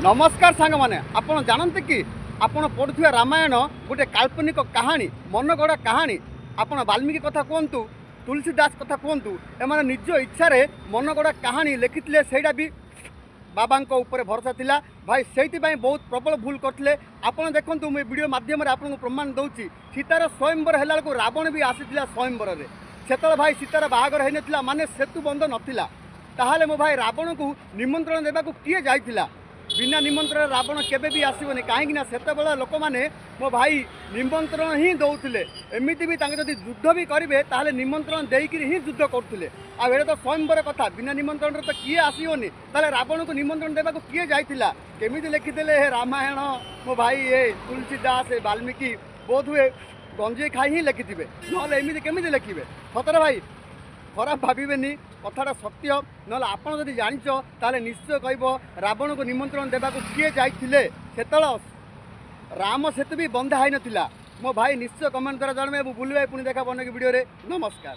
नमस्कार सांग मैंने आपड़ जानते कि आपड़ पढ़ुवा रामायण गोटे काल्पनिक कहानी मनगढ़ा कहानी आपड़ वाल्मीकि कथा कहतु तुलसीदास कथा कहतु एम निज इच्छा मनगढ़ा कहानी लिखिले से भी बाबा ऊपर भरोसा थिला भाई से बहुत प्रबल भूल करते आपड़ देखूँ मुझे वीडियो मध्यम आपको प्रमाण दूसरी सीतार स्वयंवर है रावण भी आसीला स्वयंवर में से भाई सीतार बाहागर होता माने सेतु बंध नाला ताहले मो भाई रावण को निमंत्रण देवा किए जाइथिला बिना निमंत्रण रावण केबे भी आसबनी कहीं से लोक मैंने मो भाई निमंत्रण ही दौले एमती भी जदि युद्ध भी करेंगे ताहले निमंत्रण देकर ही युद्ध करुले आए तो स्वयंवर कथा बिना निमंत्रण तो किए आसबनी ताहले रावण को निमंत्रण देवा किए जाइथिला केमिति लिखिदेले हे रामायण मो भाई ये तुलसीदास वाल्मीकि बोध हुए गंजे खाई ही लिखिथे ना एमती केमिति लिखे सतरे भाई खराब भावेनि कथाटा सत्य ना आपड़ जब जाच ताले निश्चय कह रावण को निमंत्रण देवा किए जाइए से राम सेतु भी बंधा हो नाला मो भाई निश्चय कमेंट द्वारा जानवे बुलवे पुणी देखा बन वीडियो नमस्कार।